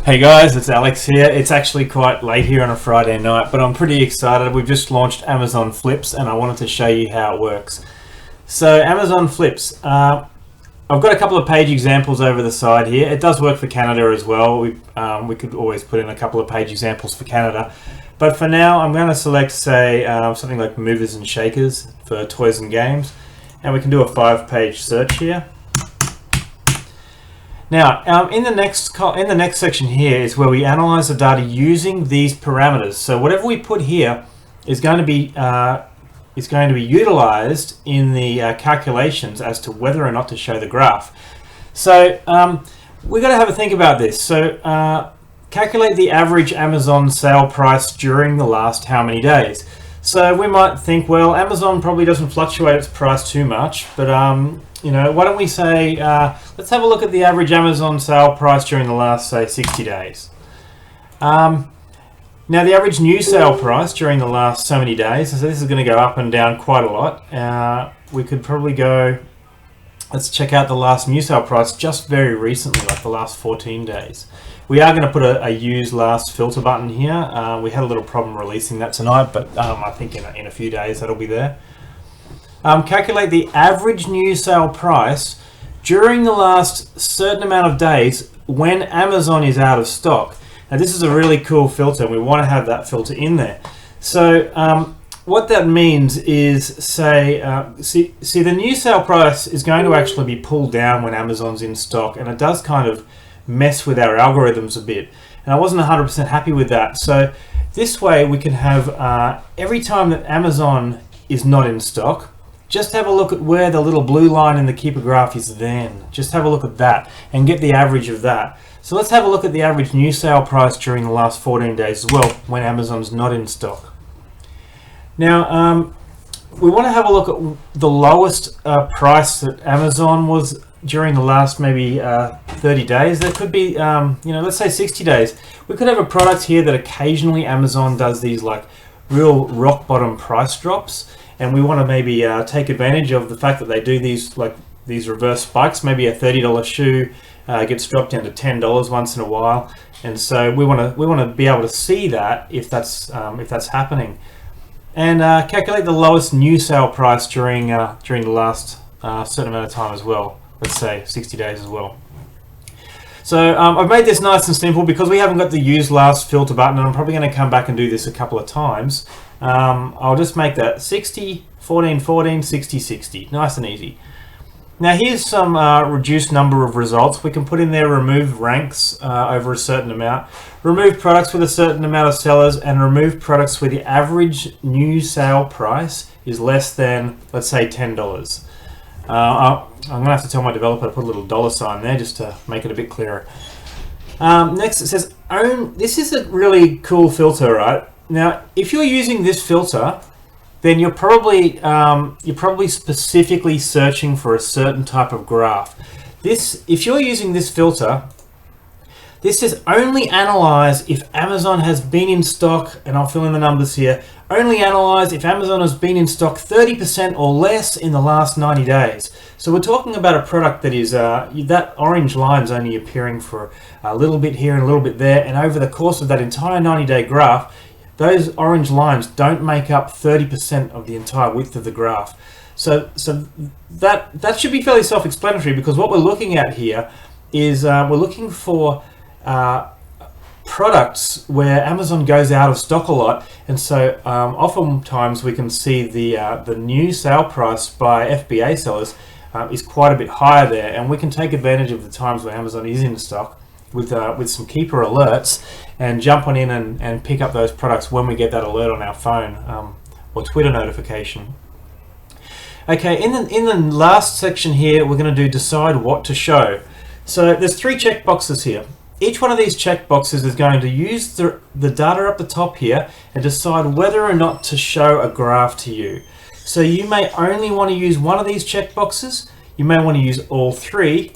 Hey guys, it's Alex here. It's actually quite late here on a Friday night, but I'm pretty excited. We've just launched Amazon Flips and I wanted to show you how it works. So Amazon Flips, I've got a couple of page examples over the side here. It does work for Canada as well. We could always put in a couple of page examples for Canada. But for now, I'm going to select, say, something like movers and shakers for toys and games. And we can do a 5-page search here. Now, in the next section here is where we analyze the data using these parameters. So whatever we put here is going to be utilized in the calculations as to whether or not to show the graph. So we've got to have a think about this. So calculate the average Amazon sale price during the last how many days. So we might think, well, Amazon probably doesn't fluctuate its price too much, but you know, why don't we say, let's have a look at the average Amazon sale price during the last, say, 60 days. Now, the average new sale price during the last so many days, so this is going to go up and down quite a lot. We could probably go, let's check out the last new sale price just very recently, like the last 14 days. We are going to put a use last filter button here. We had a little problem releasing that tonight, but I think in a few days that'll be there. Calculate the average new sale price during the last certain amount of days when Amazon is out of stock. Now this is a really cool filter. We want to have that filter in there. So what that means is, say, see the new sale price is going to actually be pulled down when Amazon's in stock, and it does kind of mess with our algorithms a bit. And I wasn't 100% happy with that. So this way we can have every time that Amazon is not in stock, just have a look at where the little blue line in the keeper graph is then. Just have a look at that and get the average of that. So let's have a look at the average new sale price during the last 14 days as well when Amazon's not in stock. Now, we want to have a look at the lowest price that Amazon was during the last maybe 30 days. There could be, you know, let's say 60 days. We could have a product here that occasionally Amazon does these like real rock bottom price drops. And we want to maybe take advantage of the fact that they do these reverse spikes. Maybe a $30 shoe gets dropped down to $10 once in a while, and so we want to be able to see that if that's happening, and calculate the lowest new sale price during the last certain amount of time as well. Let's say 60 days as well. So I've made this nice and simple because we haven't got the use last filter button, and I'm probably going to come back and do this a couple of times. I'll just make that 60, 14, 14, 60, 60. Nice and easy. Now here's some reduced number of results. We can put in there remove ranks over a certain amount, remove products with a certain amount of sellers, and remove products where the average new sale price is less than, let's say, $10. I'm going to have to tell my developer to put a little dollar sign there just to make it a bit clearer. Next it says own. This is a really cool filter, right? Now, if you're using this filter, then you're probably specifically searching for a certain type of graph. If you're using this filter, this says only analyze if Amazon has been in stock, and I'll fill in the numbers here. Only analyze if Amazon has been in stock 30% or less in the last 90 days. So we're talking about a product that is, that orange line's only appearing for a little bit here and a little bit there, and over the course of that entire 90-day graph, those orange lines don't make up 30% of the entire width of the graph. So that should be fairly self-explanatory, because what we're looking at here is we're looking for products where Amazon goes out of stock a lot, and so oftentimes we can see the new sale price by FBA sellers is quite a bit higher there, and we can take advantage of the times when Amazon is in stock with some keeper alerts and jump on in and pick up those products when we get that alert on our phone or Twitter notification. Okay, in the last section here, we're going to do decide what to show. So there's 3 check boxes here. Each one of these check boxes is going to use the data up the top here and decide whether or not to show a graph to you. So you may only want to use one of these check boxes. You may want to use all 3.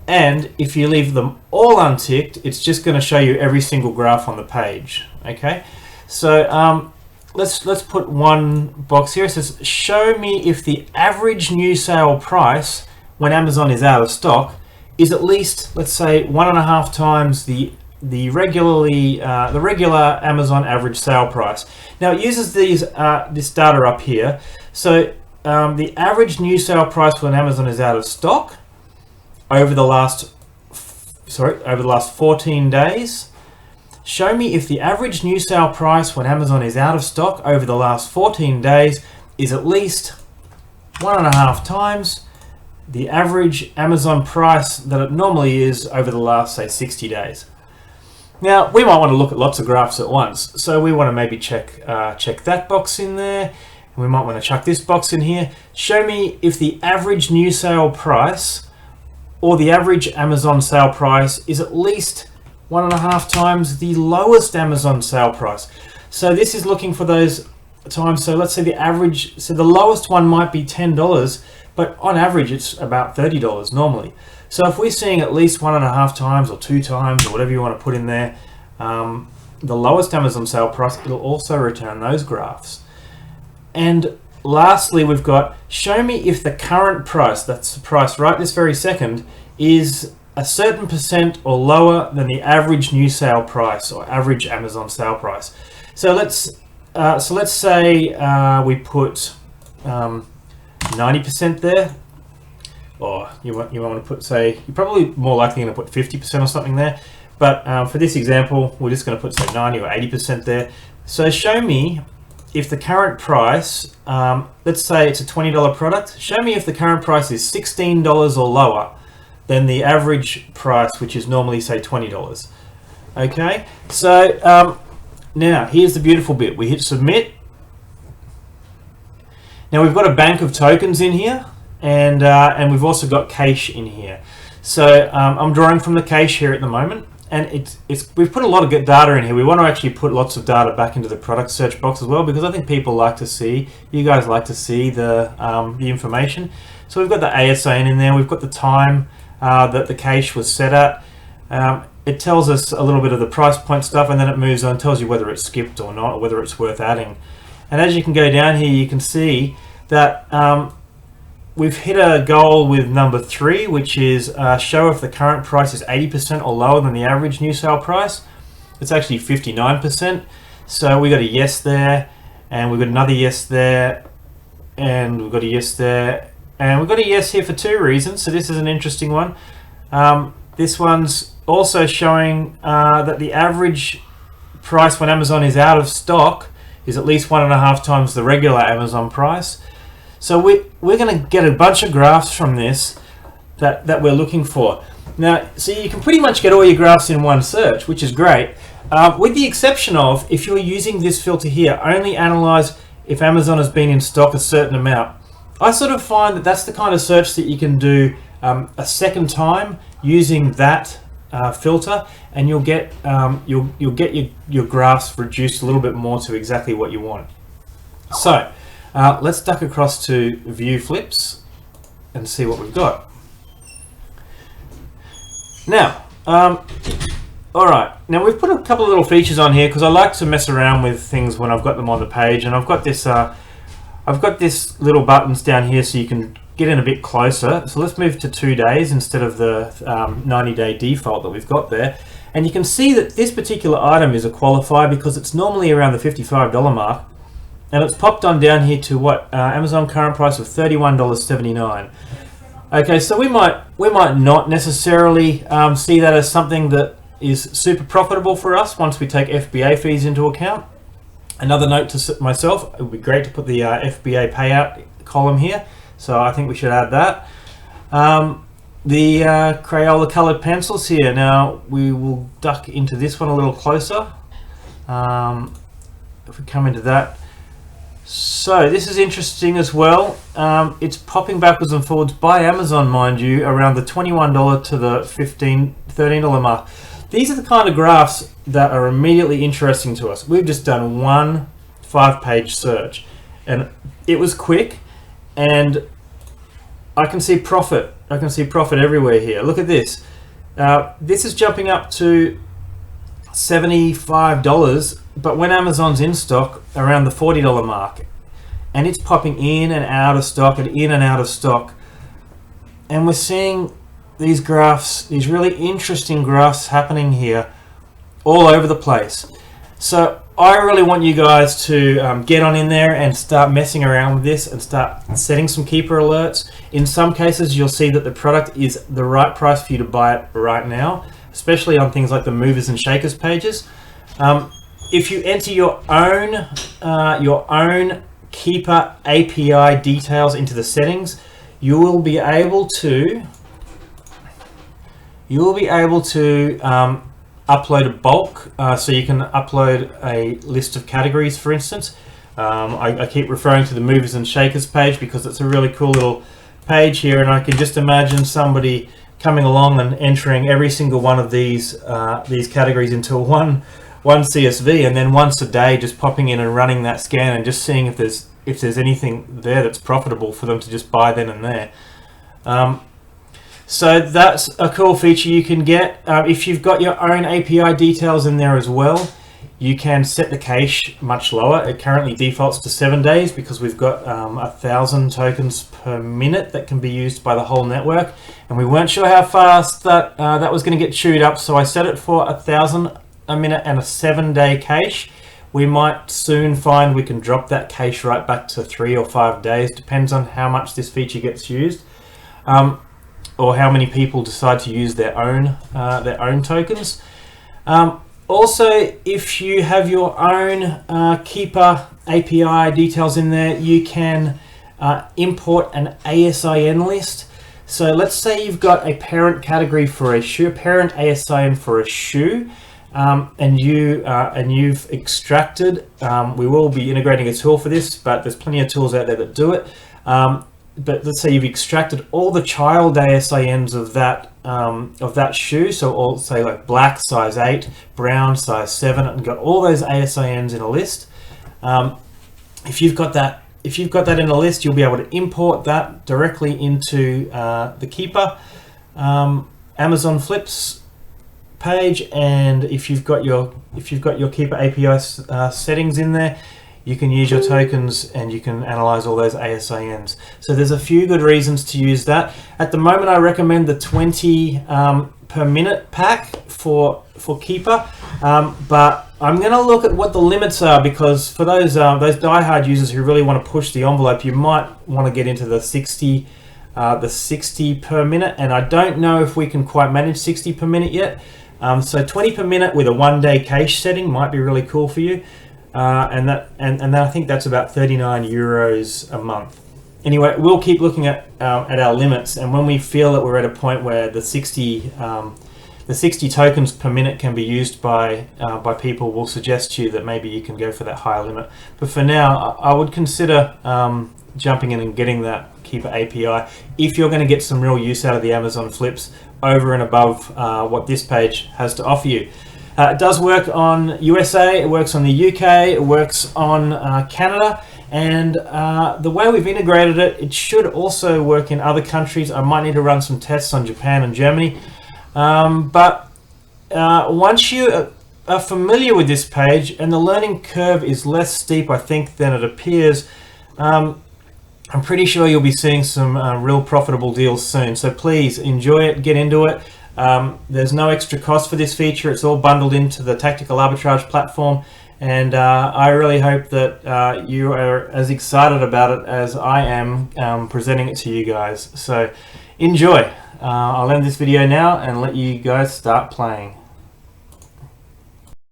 And if you leave them all unticked, it's just going to show you every single graph on the page. Okay, so let's put one box here. It says show me if the average new sale price when Amazon is out of stock is at least, let's say, 1.5 times the the regular Amazon average sale price. Now it uses this data up here. So the average new sale price when Amazon is out of stock over the last 14 days. Show me if the average new sale price when Amazon is out of stock over the last 14 days is at least 1.5 times the average Amazon price that it normally is over the last, say, 60 days. Now, we might want to look at lots of graphs at once. So we want to maybe check that box in there. And we might want to chuck this box in here. Show me if the average new sale price or the average Amazon sale price is at least 1.5 times the lowest Amazon sale price. So this is looking for those times. So let's say the average, so the lowest one might be $10, but on average it's about $30 normally. So if we're seeing at least 1.5 times or 2 times or whatever you want to put in there, the lowest Amazon sale price, it'll also return those graphs. And lastly, we've got, show me if the current price, that's the price right this very second, is a certain percent or lower than the average new sale price or average Amazon sale price. So let's say we put 90% there, or you want to put, say, you're probably more likely going to put 50% or something there. But for this example, we're just going to put, say, 90 or 80% there. So show me if the current price, let's say it's a $20 product, show me if the current price is $16 or lower than the average price, which is normally, say, $20. Okay, so now here's the beautiful bit. We hit submit. Now we've got a bank of tokens in here, and we've also got cache in here. So I'm drawing from the cache here at the moment, and we've put a lot of good data in here. We want to actually put lots of data back into the product search box as well, because I think people like to see, you guys like to see the information. So we've got the Asin in there. We've got the time that the cache was set at. It tells us a little bit of the price point stuff, and then it moves on, tells you whether it's skipped or not, or whether it's worth adding. And as you can go down here, you can see that we've hit a goal with number 3, which is show if the current price is 80% or lower than the average new sale price. It's actually 59%. So we got a yes there, and we've got another yes there, and we've got a yes there, and we've got a yes here for 2 reasons. So this is an interesting one. This one's also showing that the average price when Amazon is out of stock is at least 1.5 times the regular Amazon price. So we're going to get a bunch of graphs from this that we're looking for. Now, so you can pretty much get all your graphs in one search, which is great, with the exception of, if you're using this filter here, only analyze if Amazon has been in stock a certain amount. I sort of find that that's the kind of search that you can do a second time using that filter, and you'll get your graphs reduced a little bit more to exactly what you want. So let's duck across to view flips and see what we've got. Now, all right. Now we've put a couple of little features on here because I like to mess around with things when I've got them on the page, and I've got this little buttons down here so you can get in a bit closer. So let's move to 2 days instead of the 90-day default that we've got there. And you can see that this particular item is a qualifier because it's normally around the $55 mark. And it's popped on down here to what? Amazon current price of $31.79. Okay, so we might not necessarily see that as something that is super profitable for us once we take FBA fees into account. Another note to myself, it would be great to put the FBA payout column here. So I think we should add that. The Crayola colored pencils here. Now we will duck into this one a little closer. If we come into that. So this is interesting as well. It's popping backwards and forwards by Amazon, mind you, around the $21 to the $13 mark. These are the kind of graphs that are immediately interesting to us. We've just done one 5-page search, and it was quick, and I can see profit. I can see profit everywhere here. Look at this. This is jumping up to $75, but when Amazon's in stock, around the $40 mark, and it's popping in and out of stock and in and out of stock, and we're seeing these graphs, these really interesting graphs happening here all over the place. So I really want you guys to get on in there and start messing around with this and start setting some keeper alerts. In some cases, you'll see that the product is the right price for you to buy it right now, especially on things like the movers and shakers pages. If you enter your own keeper API details into the settings, you will be able to upload a bulk, so you can upload a list of categories, for instance. I keep referring to the movers and shakers page because it's a really cool little page here, and I can just imagine somebody coming along and entering every single one of these categories into one CSV, and then once a day just popping in and running that scan and just seeing if there's anything there that's profitable for them to just buy then and there. So that's a cool feature you can get. If you've got your own API details in there as well, you can set the cache much lower. It currently defaults to 7 days because we've got 1,000 tokens per minute that can be used by the whole network, and we weren't sure how fast that was going to get chewed up, so I set it for 1,000 a minute and a 7-day cache. We might soon find we can drop that cache right back to 3 or 5 days, depends on how much this feature gets used, or how many people decide to use their own tokens. Also, if you have your own keeper API details in there, you can import an ASIN list. So let's say you've got a parent category for a shoe, parent ASIN for a shoe, and you've extracted. We will be integrating a tool for this, but there's plenty of tools out there that do it. But let's say you've extracted all the child ASINs of that shoe, so all, say, like black size 8, brown size 7, and got all those ASINs in a list. If you've got that in a list, you'll be able to import that directly into the Keeper Amazon Flips page, and if you've got your Keeper API settings in there, you can use your tokens and you can analyze all those ASINs. So there's a few good reasons to use that. At the moment, I recommend the 20 per minute pack for Keeper, but I'm going to look at what the limits are, because for those diehard users who really want to push the envelope, you might want to get into the 60 per minute, and I don't know if we can quite manage 60 per minute yet. So 20 per minute with a 1-day cache setting might be really cool for you. And then I think that's about 39 euros a month. Anyway, we'll keep looking at our limits, and when we feel that we're at a point where the 60 tokens per minute can be used by people, we'll suggest to you that maybe you can go for that higher limit. But for now, I would consider jumping in and getting that Keeper API if you're going to get some real use out of the Amazon Flips over and above what this page has to offer you. It does work on USA, it works on the UK, it works on Canada, and the way we've integrated it, it should also work in other countries. I might need to run some tests on Japan and Germany, but once you are familiar with this page, and the learning curve is less steep, I think, than it appears, I'm pretty sure you'll be seeing some real profitable deals soon. So please enjoy it, get into it. There's no extra cost for this feature. It's all bundled into the Tactical Arbitrage platform, and I really hope that you are as excited about it as I am presenting it to you guys. So enjoy. I'll end this video now and let you guys start playing.